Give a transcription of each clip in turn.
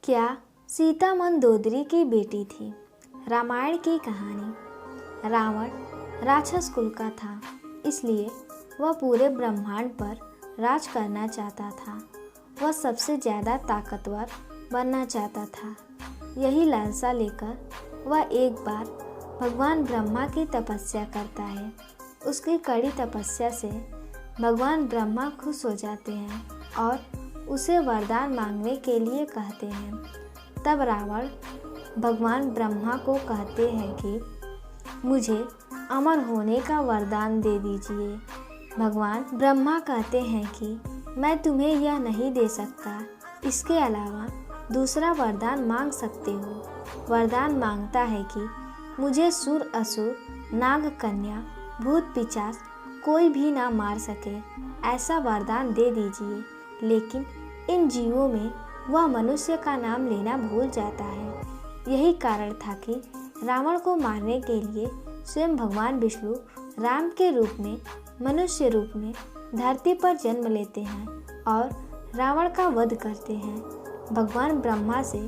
क्या सीता मंदोदरी की बेटी थी। रामायण की कहानी। रावण राक्षस कुल का था, इसलिए वह पूरे ब्रह्मांड पर राज करना चाहता था। वह सबसे ज़्यादा ताकतवर बनना चाहता था। यही लालसा लेकर वह एक बार भगवान ब्रह्मा की तपस्या करता है। उसकी कड़ी तपस्या से भगवान ब्रह्मा खुश हो जाते हैं और उसे वरदान मांगने के लिए कहते हैं। तब रावण भगवान ब्रह्मा को कहते हैं कि मुझे अमर होने का वरदान दे दीजिए। भगवान ब्रह्मा कहते हैं कि मैं तुम्हें यह नहीं दे सकता, इसके अलावा दूसरा वरदान मांग सकते हो। वरदान मांगता है कि मुझे सुर असुर नाग कन्या भूत पिशाच कोई भी ना मार सके, ऐसा वरदान दे दीजिए। लेकिन इन जीवों में वह मनुष्य का नाम लेना भूल जाता है। यही कारण था कि रावण को मारने के लिए स्वयं भगवान विष्णु राम के रूप में मनुष्य रूप में धरती पर जन्म लेते हैं और रावण का वध करते हैं। भगवान ब्रह्मा से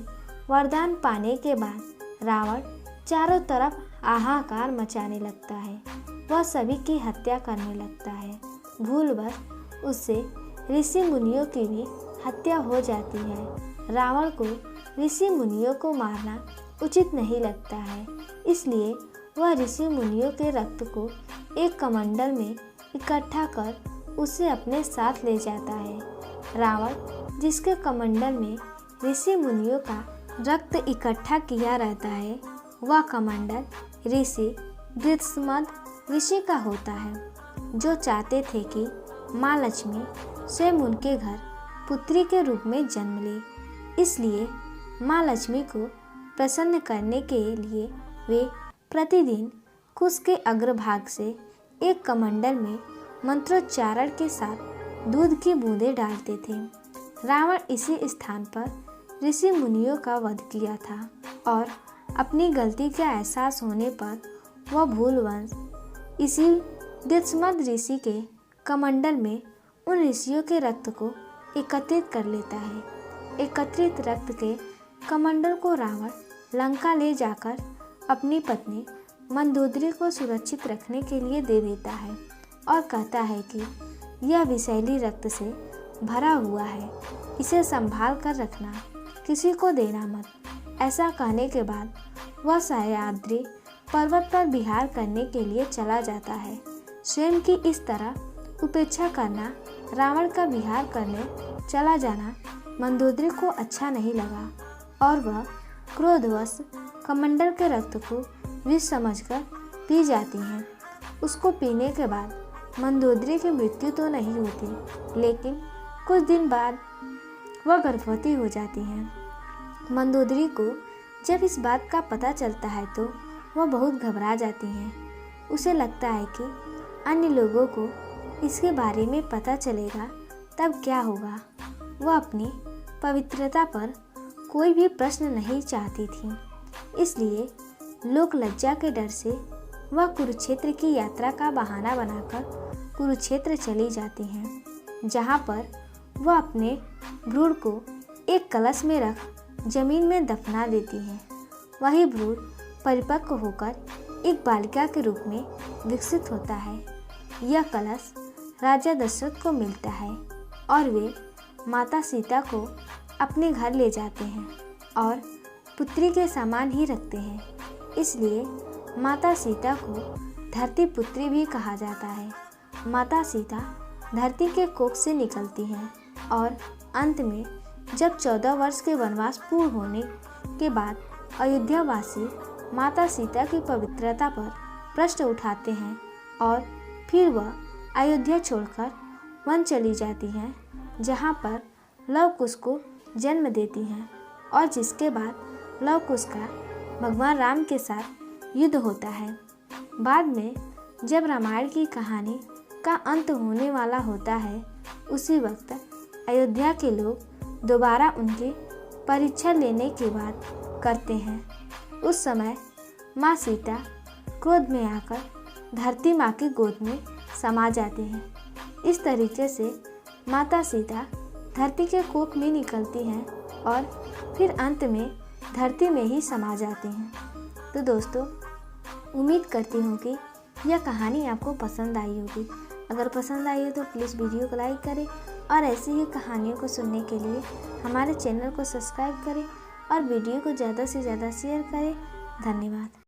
वरदान पाने के बाद रावण चारों तरफ हाहाकार मचाने लगता है। वह सभी की हत्या करने लगता है। भूलवश उससे ऋषि मुनियों की भी हत्या हो जाती है। रावण को ऋषि मुनियों को मारना उचित नहीं लगता है, इसलिए वह ऋषि मुनियों के रक्त को एक कमंडल में इकट्ठा कर उसे अपने साथ ले जाता है। रावण जिसके कमंडल में ऋषि मुनियों का रक्त इकट्ठा किया रहता है, वह कमंडल ऋषि दृष्टद्युम्न ऋषि का होता है, जो चाहते थे कि माँ लक्ष्मी स्वयं उनके घर पुत्री के रूप में जन्म ले। इसलिए माँ लक्ष्मी को प्रसन्न करने के लिए वे प्रतिदिन कुश के अग्रभाग से एक कमंडल में मंत्रोच्चारण के साथ दूध की बूंदें डालते थे। रावण इसी स्थान पर ऋषि मुनियों का वध किया था और अपनी गलती का एहसास होने पर वह भूलवश इसी दृष्टद्युम्न ऋषि के कमंडल में उन ऋषियों के रक्त को एकत्रित कर लेता है। एकत्रित रक्त के कमंडल को रावण लंका ले जाकर अपनी पत्नी मंदोदरी को सुरक्षित रखने के लिए दे देता है और कहता है कि यह विषैली रक्त से भरा हुआ है, इसे संभाल कर रखना, किसी को देना मत। ऐसा कहने के बाद वह सह्याद्री पर्वत पर विहार करने के लिए चला जाता है। स्वयं की इस तरह उपेक्षा करना, रावण का विहार करने चला जाना मंदोदरी को अच्छा नहीं लगा और वह क्रोधवश कमंडल के रक्त को विष समझकर पी जाती हैं। उसको पीने के बाद मंदोदरी की मृत्यु तो नहीं होती, लेकिन कुछ दिन बाद वह गर्भवती हो जाती हैं। मंदोदरी को जब इस बात का पता चलता है तो वह बहुत घबरा जाती हैं। उसे लगता है कि अन्य लोगों को इसके बारे में पता चलेगा तब क्या होगा। वह अपनी पवित्रता पर कोई भी प्रश्न नहीं चाहती थी, इसलिए लोक लज्जा के डर से वह कुरुक्षेत्र की यात्रा का बहाना बनाकर कुरुक्षेत्र चली जाती हैं, जहाँ पर वह अपने भ्रूण को एक कलश में रख जमीन में दफना देती हैं। वही भ्रूण परिपक्व होकर एक बालिका के रूप में विकसित होता है। यह कलश राजा दशरथ को मिलता है और वे माता सीता को अपने घर ले जाते हैं और पुत्री के समान ही रखते हैं। इसलिए माता सीता को धरती पुत्री भी कहा जाता है। माता सीता धरती के कोख से निकलती हैं और अंत में जब 14 वर्ष के वनवास पूर्ण होने के बाद अयोध्यावासी माता सीता की पवित्रता पर प्रश्न उठाते हैं और फिर वह अयोध्या छोड़कर वन चली जाती हैं, जहाँ पर लव कुश को जन्म देती हैं और जिसके बाद लव कुश का भगवान राम के साथ युद्ध होता है। बाद में जब रामायण की कहानी का अंत होने वाला होता है, उसी वक्त अयोध्या के लोग दोबारा उनकी परीक्षा लेने की बात करते हैं। उस समय माँ सीता क्रोध में आकर धरती माँ की गोद में समा जाती हैं। इस तरीके से माता सीता धरती के कोख में निकलती हैं और फिर अंत में धरती में ही समा जाते हैं। तो दोस्तों, उम्मीद करती हूँ कि यह कहानी आपको पसंद आई होगी। अगर पसंद आई हो तो प्लीज़ वीडियो को लाइक करें और ऐसी ही कहानियों को सुनने के लिए हमारे चैनल को सब्सक्राइब करें और वीडियो को ज़्यादा से ज़्यादा शेयर करें। धन्यवाद।